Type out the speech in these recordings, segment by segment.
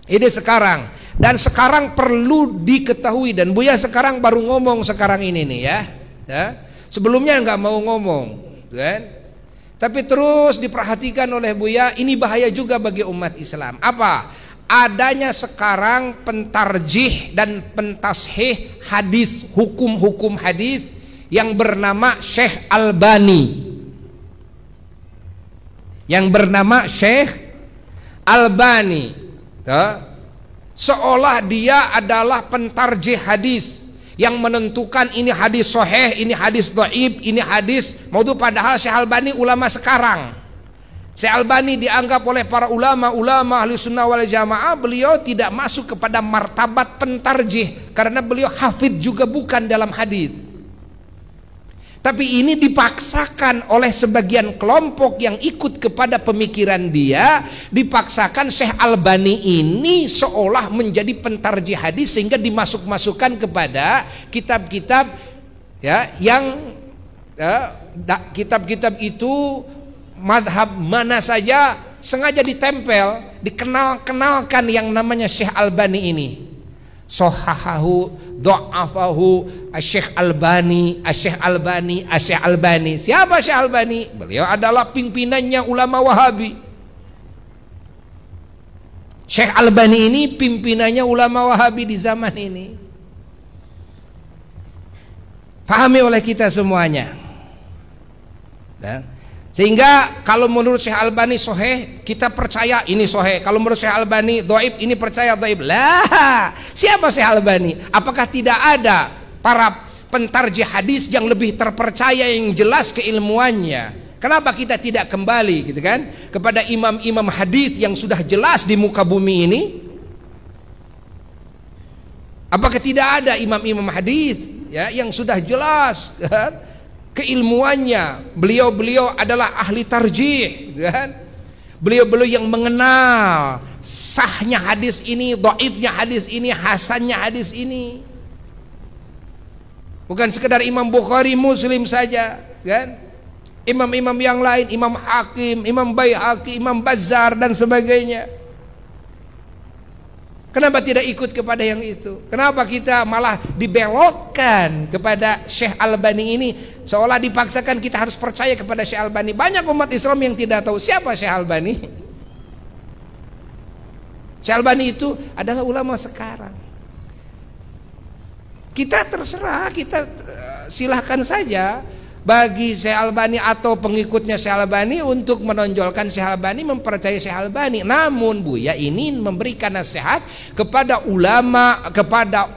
Ini sekarang, dan sekarang perlu diketahui, dan Buya sekarang baru ngomong sekarang ini nih ya. Sebelumnya nggak mau ngomong, kan? Tapi terus diperhatikan oleh Buya, ini bahaya juga bagi umat Islam. Apa? Adanya sekarang pentarjih dan pentashih hadis, hukum-hukum hadis yang bernama Syekh Albani. Yang bernama Syekh Albani. Seolah dia adalah pentarjih hadis yang menentukan ini hadis sahih, ini hadis dhaif, ini hadis maudhu, padahal Syekh Albani ulama sekarang. Syekh Albani dianggap oleh para ulama ahli sunnah wal jamaah, beliau tidak masuk kepada martabat pentarjih karena beliau hafidh juga bukan dalam hadis. Tapi ini dipaksakan oleh sebagian kelompok yang ikut kepada pemikiran dia, dipaksakan Syekh Albani ini seolah menjadi pentarjih hadis sehingga dimasuk-masukkan kepada kitab-kitab ya yang kitab-kitab itu mazhab mana saja sengaja ditempel, dikenalkan yang namanya Syekh Albani ini. Sohahahu, do'afahu, Syekh Albani, Syekh Albani, Syekh Albani. Siapa Syekh Albani? Beliau adalah pimpinannya ulama Wahabi. Syekh Albani ini pimpinannya ulama Wahabi di zaman ini. Fahami oleh kita semuanya. Sehingga kalau menurut Syekh Albani sahih, kita percaya ini sahih. Kalau menurut Syekh Albani dhaif, ini percaya dhaif. Lah, siapa Syekh Albani? Apakah tidak ada para pentarjih hadis yang lebih terpercaya, yang jelas keilmuannya? Kenapa kita tidak kembali gitu kan kepada imam-imam hadis yang sudah jelas di muka bumi ini? Apakah tidak ada imam-imam hadis ya yang sudah jelas kan? Keilmuannya, beliau-beliau adalah ahli tarjih, kan? Beliau-beliau yang mengenal sahnya hadis ini, dhaifnya hadis ini, hasannya hadis ini. Bukan sekedar Imam Bukhari, Muslim saja, kan? Imam-imam yang lain, Imam Hakim, Imam Baihaqi, Imam Bazzar dan sebagainya. Kenapa tidak ikut kepada yang itu? Kenapa kita malah dibelokkan kepada Syekh Albani ini? Seolah dipaksakan kita harus percaya kepada Syekh Albani. Banyak umat Islam yang tidak tahu siapa Syekh Albani. Syekh Albani itu adalah ulama sekarang. Kita terserah, kita silahkan saja bagi Syekh Albani atau pengikutnya Syekh Albani untuk menonjolkan Syekh Albani, mempercayai Syekh Albani. Namun Buya ini memberikan nasihat kepada ulama, kepada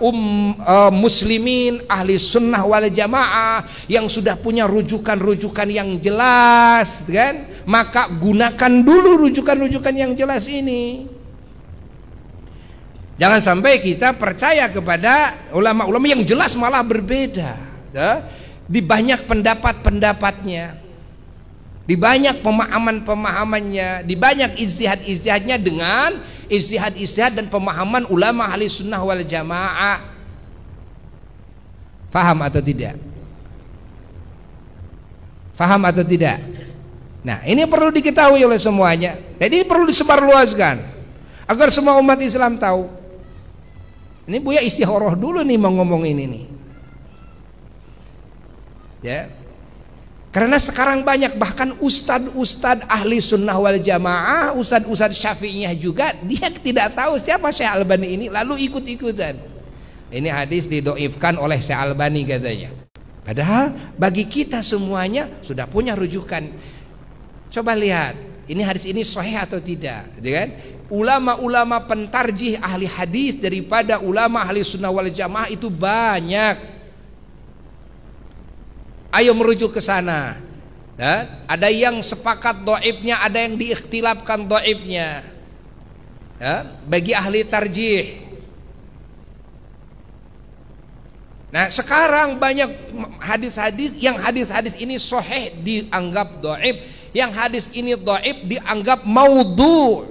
muslimin ahli sunnah wal jamaah yang sudah punya rujukan-rujukan yang jelas, kan? Maka gunakan dulu rujukan-rujukan yang jelas ini. Jangan sampai kita percaya kepada ulama-ulama yang jelas malah berbeda, di banyak pendapat-pendapatnya, di banyak pemahaman-pemahamannya, di banyak ijtihad-ijtihadnya dengan ijtihad-ijtihad dan pemahaman ulama ahli sunnah wal jamaah. Faham atau tidak? Faham atau tidak? Nah, ini perlu diketahui oleh semuanya. Jadi ini perlu disebarluaskan agar semua umat Islam tahu. Ini Buya istikharah dulu nih mau ngomong ini nih. Ya, karena sekarang banyak bahkan ustad-ustad ahli sunnah wal jamaah, ustad-ustad syafi'iyah juga, dia tidak tahu siapa Syekh Albani ini, lalu ikut-ikutan. Ini hadis didoifkan oleh Syekh Albani katanya. Padahal bagi kita semuanya sudah punya rujukan. Coba lihat, ini hadis ini sahih atau tidak, kan? Ulama-ulama pentarjih ahli hadis daripada ulama ahli sunnah wal jamaah itu banyak. Ayo merujuk ke sana. Ya, ada yang sepakat dhaifnya, ada yang diikhtilafkan dhaifnya. Ya, bagi ahli tarjih. Nah, sekarang banyak hadis-hadis yang hadis-hadis ini sahih dianggap dhaif, yang hadis ini dhaif dianggap maudhu'.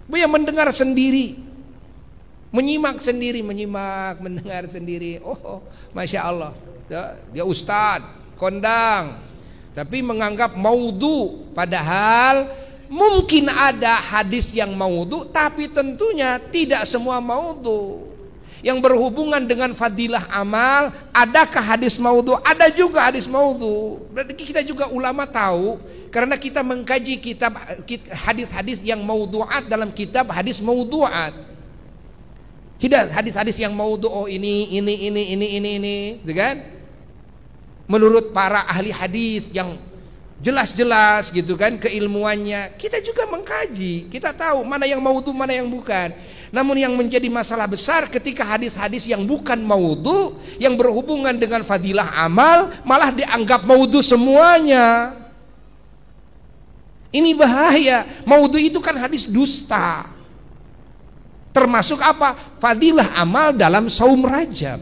Buya mendengar sendiri, menyimak sendiri, mendengar sendiri. Oh, masya Allah. Dia ustadz, kondang, tapi menganggap maudhu, padahal Mungkin ada hadis yang maudhu, tapi tentunya tidak semua maudhu. Yang berhubungan dengan fadilah amal, adakah hadis maudhu? Ada juga hadis maudhu. Berarti kita juga ulama tahu, karena kita mengkaji kitab hadis-hadis yang maudhu'at dalam kitab hadis maudhu'at. Tidak hadis-hadis yang maudhu, oh ini, gitu kan? Menurut para ahli hadis yang jelas-jelas gitu kan keilmuannya, kita juga mengkaji, kita tahu mana yang maudhu, mana yang bukan. Namun yang menjadi masalah besar ketika hadis-hadis yang bukan maudhu, yang berhubungan dengan fadilah amal, malah dianggap maudhu semuanya. Ini bahaya. Maudhu itu kan hadis dusta. Termasuk apa? Fadilah amal dalam saum Rajab.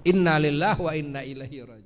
Inna lillahi wa inna ilaihi raji'un.